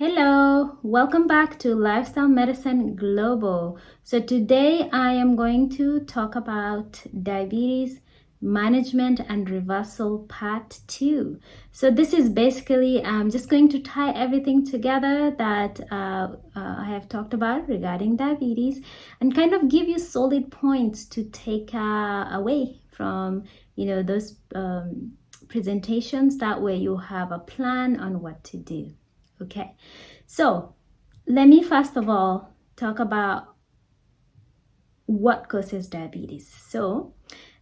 Hello, welcome back to Lifestyle Medicine Global. So today I am going to talk about diabetes management and reversal part 2. So this is basically I'm just going to tie everything together that I have talked about regarding diabetes and kind of give you solid points to take away from those presentations. That way you have a plan on what to do. Okay, so let me first of all talk about what causes diabetes. So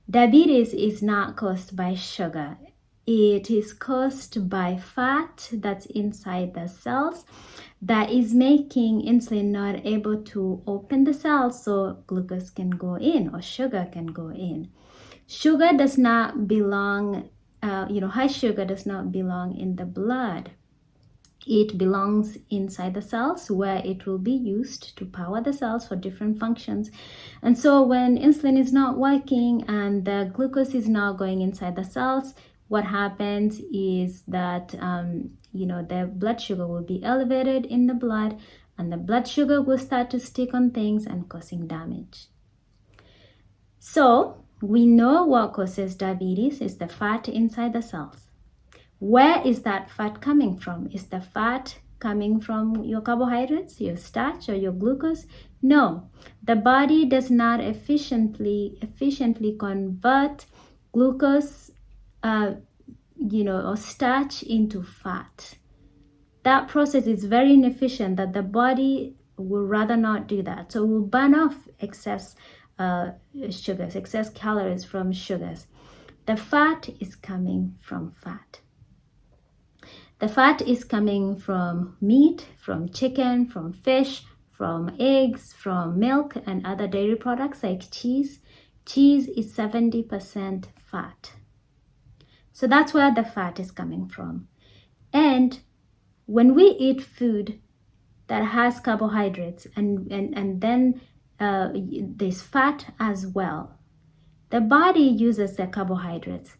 diabetes is not caused by sugar. It is caused by fat that's inside the cells that is making insulin not able to open the cells so glucose can go in or sugar can go in. Sugar does not belong, high sugar does not belong in the blood. It belongs inside the cells where it will be used to power the cells for different functions. And so when insulin is not working and the glucose is not going inside the cells, what happens is that the blood sugar will be elevated in the blood, and the blood sugar will start to stick on things and causing damage. So we know what causes diabetes is the fat inside the cells. Where is that fat coming from? Is the fat coming from your carbohydrates, your starch, or your glucose? No, the body does not efficiently convert glucose, or starch into fat. That process is very inefficient. That the body will rather not do that. So it will burn off excess sugars, excess calories from sugars. The fat is coming from fat. The fat is coming from meat, from chicken, from fish, from eggs, from milk, and other dairy products like cheese. Cheese is 70% fat. So that's where the fat is coming from. And when we eat food that has carbohydrates and then there's fat as well, the body uses the carbohydrates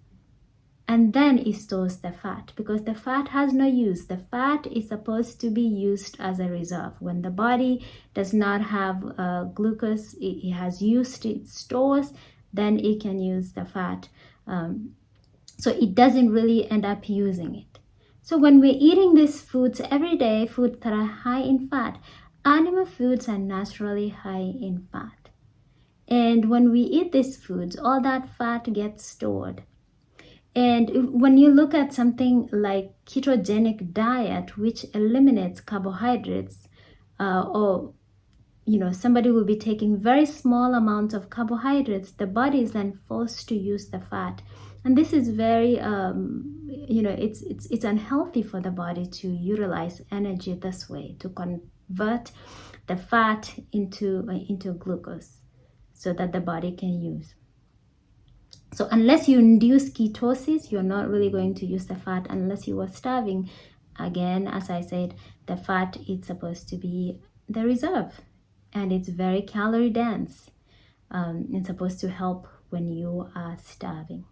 and then it stores the fat because the fat has no use. The fat is supposed to be used as a reserve. When the body does not have glucose, it has used its stores, then it can use the fat. So it doesn't really end up using it. So when we're eating these foods every day, foods that are high in fat, animal foods are naturally high in fat. And when we eat these foods, all that fat gets stored. And when you look at something like ketogenic diet, which eliminates carbohydrates, or somebody will be taking very small amounts of carbohydrates, the body is then forced to use the fat. And this is very, it's unhealthy for the body to utilize energy this way, to convert the fat into glucose so that the body can use. So unless you induce ketosis, you're not really going to use the fat unless you are starving. Again, as I said, the fat is supposed to be the reserve, and it's very calorie dense. It's supposed to help when you are starving.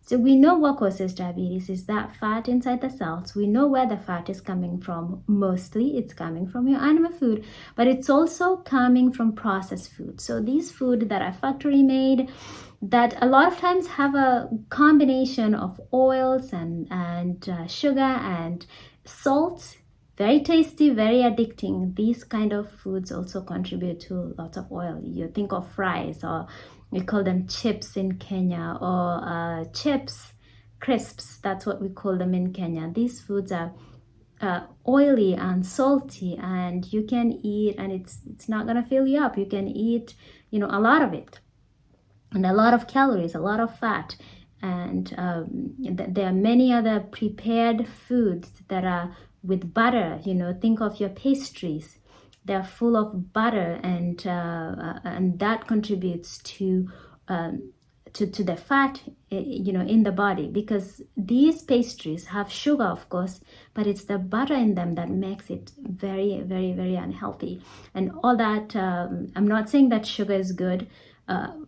So we know what causes diabetes is that fat inside the cells. We know where the fat is coming from. Mostly it's coming from your animal food, but it's also coming from processed food. So these food that are factory made, that a lot of times have a combination of oils and sugar and salt. Very tasty, very addicting. These kind of foods also contribute to lots of oil. You think of fries, or we call them chips in Kenya, or chips, crisps. That's what we call them in Kenya. These foods are oily and salty, and you can eat, and it's not gonna fill you up. You can eat, a lot of it, and a lot of calories, a lot of fat. And there are many other prepared foods that are with butter. Think of your pastries. They're full of butter, and that contributes to the fat, in the body, because these pastries have sugar, of course, but it's the butter in them that makes it very, very, very unhealthy. And all that, I'm not saying that sugar is good.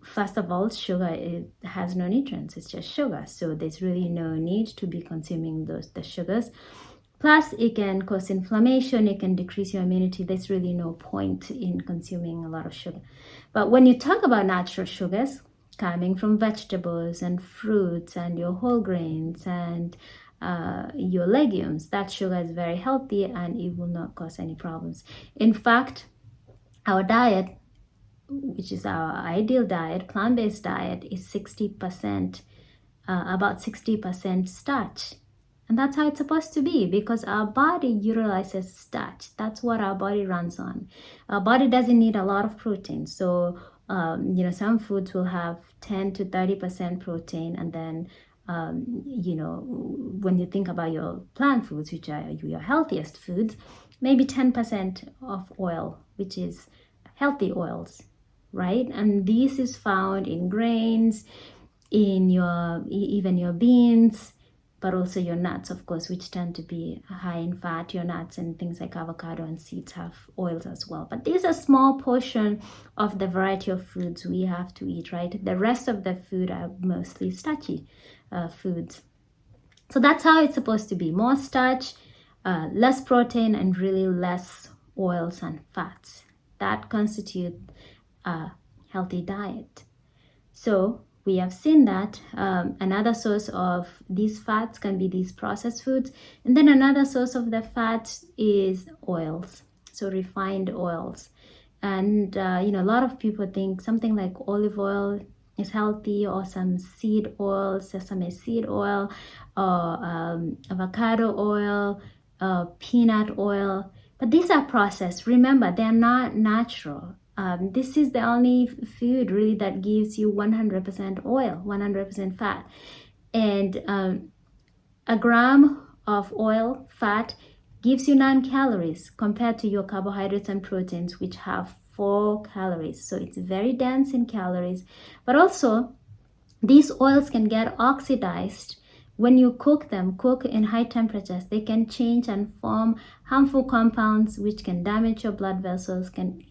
First of all, sugar, it has no nutrients. It's just sugar. So there's really no need to be consuming the sugars. Plus, it can cause inflammation, it can decrease your immunity. There's really no point in consuming a lot of sugar. But when you talk about natural sugars coming from vegetables and fruits and your whole grains and your legumes, that sugar is very healthy and it will not cause any problems. In fact, our diet, which is our ideal diet, plant-based diet, is 60%, about 60% starch. And that's how it's supposed to be, because our body utilizes starch. That's what our body runs on. Our body doesn't need a lot of protein. So, some foods will have 10 to 30% protein. And then, when you think about your plant foods, which are your healthiest foods, maybe 10% of oil, which is healthy oils, right? And this is found in grains, in even your beans, but also your nuts, of course, which tend to be high in fat. Your nuts and things like avocado and seeds have oils as well. But these are a small portion of the variety of foods we have to eat, right? The rest of the food are mostly starchy foods. So that's how it's supposed to be. More starch, less protein, and really less oils and fats. That constitute a healthy diet. So we have seen that another source of these fats can be these processed foods. And then another source of the fat is oils, so refined oils. And, a lot of people think something like olive oil is healthy, or some seed oil, sesame seed oil, or avocado oil, peanut oil. But these are processed. Remember, they're not natural. This is the only food really that gives you 100% oil, 100% fat. And a gram of oil, fat, gives you 9 calories compared to your carbohydrates and proteins, which have 4 calories. So it's very dense in calories. But also, these oils can get oxidized when you cook them, cook in high temperatures. They can change and form harmful compounds which can damage your blood vessels, can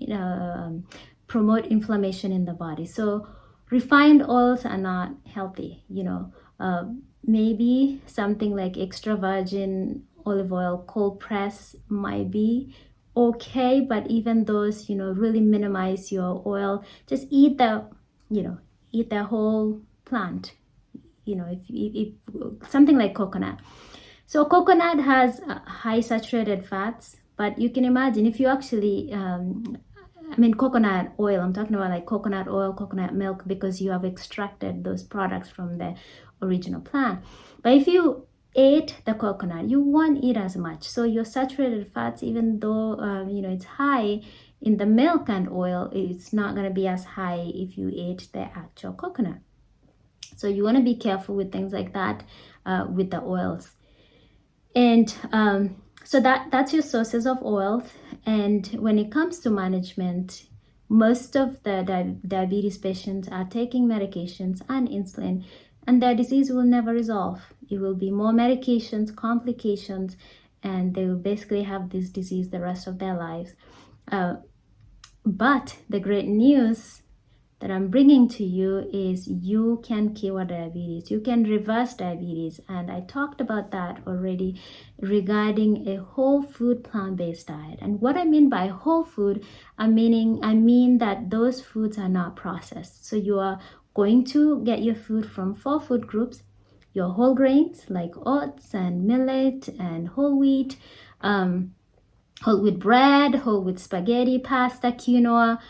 promote inflammation in the body. So refined oils are not healthy. Maybe something like extra virgin olive oil, cold press might be okay, but even those, really minimize your oil. Just eat the whole plant. If something like coconut. So coconut has high saturated fats, but you can imagine if you actually, coconut oil, I'm talking about like coconut oil, coconut milk, because you have extracted those products from the original plant. But if you ate the coconut, you won't eat as much. So your saturated fats, even though, it's high in the milk and oil, it's not going to be as high if you ate the actual coconut. So you want to be careful with things like that, with the oils. And so that's your sources of oils. And when it comes to management, most of the diabetes patients are taking medications and insulin, and their disease will never resolve. It will be more medications, complications, and they will basically have this disease the rest of their lives. But the great news that I'm bringing to you is you can cure diabetes. You can reverse diabetes. And I talked about that already regarding a whole food plant-based diet. And what I mean by whole food, I mean that those foods are not processed. So you are going to get your food from 4 food groups: your whole grains like oats and millet and whole wheat bread, whole wheat spaghetti, pasta, quinoa,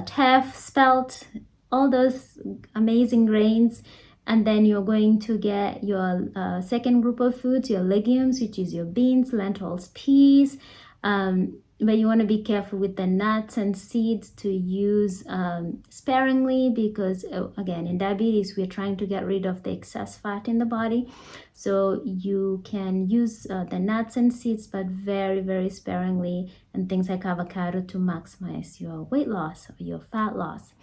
teff, spelt, all those amazing grains. And then you're going to get your second group of foods, your legumes, which is your beans, lentils, peas. But you want to be careful with the nuts and seeds to use sparingly, because again, in diabetes, we're trying to get rid of the excess fat in the body. So you can use the nuts and seeds, but very, very sparingly, and things like avocado to maximize your weight loss or your fat loss.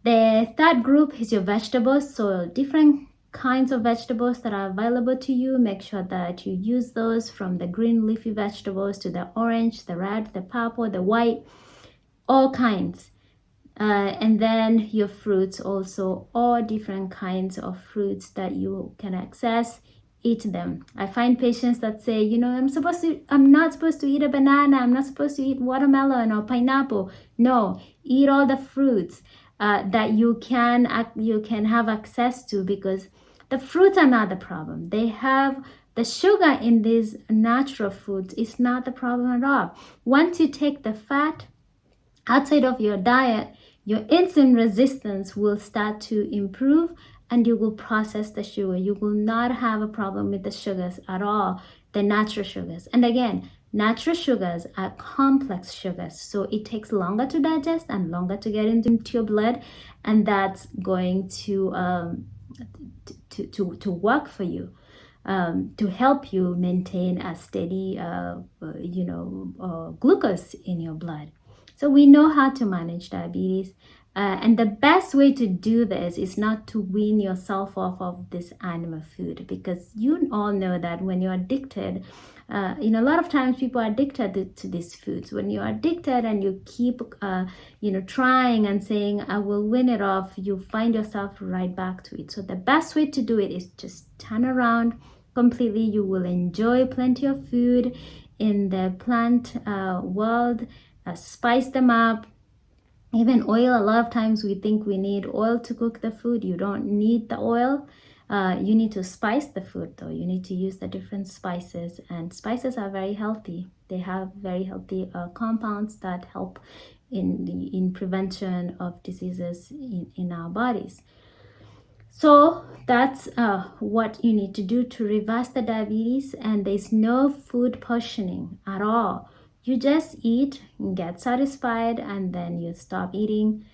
The third group is your vegetables. So different kinds of vegetables that are available to you. Make sure that you use those, from the green leafy vegetables to the orange, the red, the purple, the white, all kinds. And then your fruits also, all different kinds of fruits that you can access eat them. I find patients that say, I'm not supposed to eat a banana, I'm not supposed to eat watermelon or pineapple. No, eat all the fruits that you can have access to, because the fruits are not the problem. They have the sugar in these natural foods is not the problem at all. Once you take the fat outside of your diet, your insulin resistance will start to improve, and you will process the sugar. You will not have a problem with the sugars at all, the natural sugars. And again, natural sugars are complex sugars, so it takes longer to digest and longer to get into your blood, and that's going to work for you. To help you maintain a steady, glucose in your blood. So we know how to manage diabetes. And the best way to do this is not to wean yourself off of this animal food, because you all know that when you're addicted, a lot of times people are addicted to these foods. When you're addicted and you keep, trying and saying, I will win it off, you find yourself right back to it. So the best way to do it is just turn around completely. You will enjoy plenty of food in the plant world. Spice them up. Even oil, a lot of times we think we need oil to cook the food. You don't need the oil. You need to spice the food though. You need to use the different spices, and spices are very healthy. They have very healthy compounds that help in prevention of diseases in our bodies. So that's what you need to do to reverse the diabetes, and there's no food portioning at all. You just eat, get satisfied, and then you stop eating.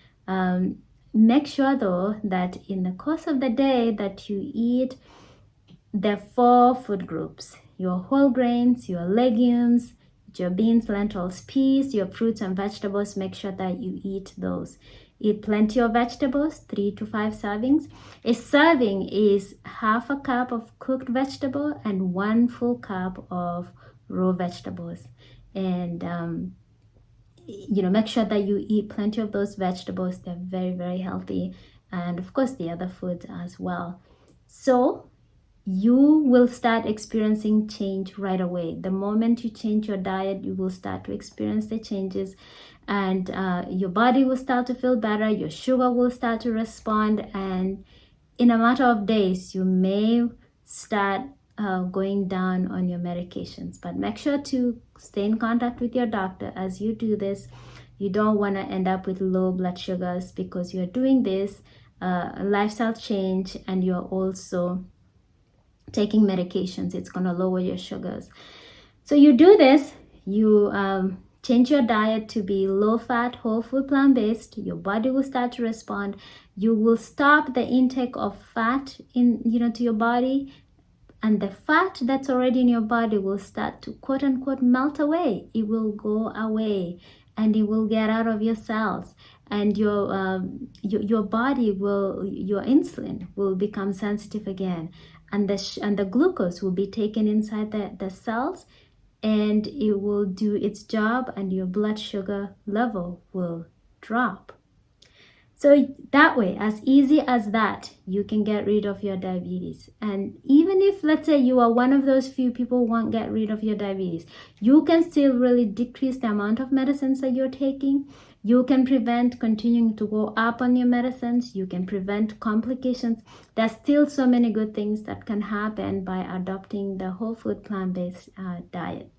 Make sure though that in the course of the day that you eat the 4 food groups: your whole grains, your legumes, your beans, lentils, peas, your fruits and vegetables. Make sure that you eat those. Eat plenty of vegetables, 3 to 5 servings. A serving is half a cup of cooked vegetable and 1 full cup of raw vegetables. And make sure that you eat plenty of those vegetables. They're very, very healthy, and of course the other foods as well. So you will start experiencing change right away. The moment you change your diet, you will start to experience the changes, and your body will start to feel better. Your sugar will start to respond, and in a matter of days you may start going down on your medications. But make sure to stay in contact with your doctor as you do this. You don't want to end up with low blood sugars because you're doing this lifestyle change and you're also taking medications. It's going to lower your sugars. So you do this, you change your diet to be low fat, whole food, plant based. Your body will start to respond. You will stop the intake of fat to your body, and the fat that's already in your body will start to quote unquote melt away. It will go away and it will get out of your cells, and your body will, your insulin will become sensitive again, and the glucose will be taken inside the cells, and it will do its job, and your blood sugar level will drop. So that way, as easy as that, you can get rid of your diabetes. And even if, let's say, you are one of those few people who won't get rid of your diabetes, you can still really decrease the amount of medicines that you're taking. You can prevent continuing to go up on your medicines. You can prevent complications. There's still so many good things that can happen by adopting the whole food plant-based diet.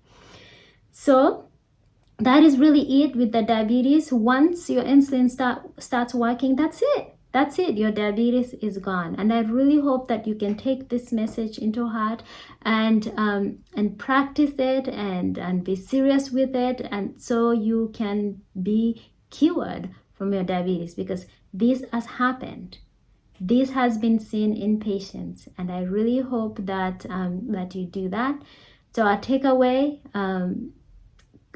So that is really it with the diabetes. Once your insulin starts working, that's it. Your diabetes is gone. And I really hope that you can take this message into heart and practice it and be serious with it, and so you can be cured from your diabetes, because this has happened. This has been seen in patients, and I really hope that that you do that. So our takeaway,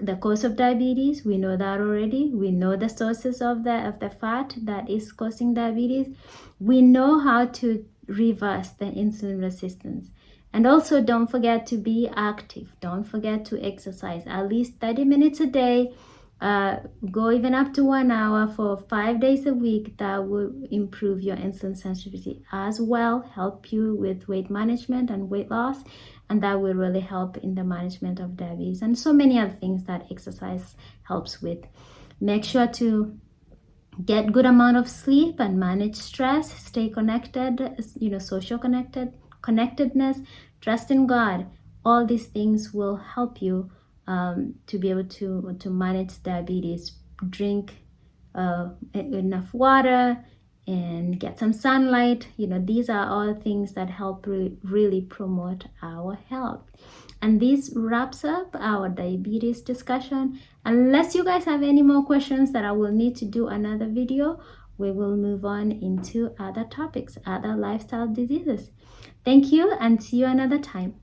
the cause of diabetes, we know that already. We know the sources of the fat that is causing diabetes. We know how to reverse the insulin resistance. And also, don't forget to be active. Don't forget to exercise at least 30 minutes a day. Go even up to 1 hour for 5 days a week. That will improve your insulin sensitivity as well, help you with weight management and weight loss, and that will really help in the management of diabetes and so many other things that exercise helps with. Make sure to get good amount of sleep and manage stress, stay connected, social connectedness, trust in God. All these things will help you to be able to manage diabetes. Drink enough water and get some sunlight. These are all things that help really promote our health. And this wraps up our diabetes discussion. Unless you guys have any more questions that I will need to do another video, we will move on into other topics, other lifestyle diseases. Thank you, and see you another time.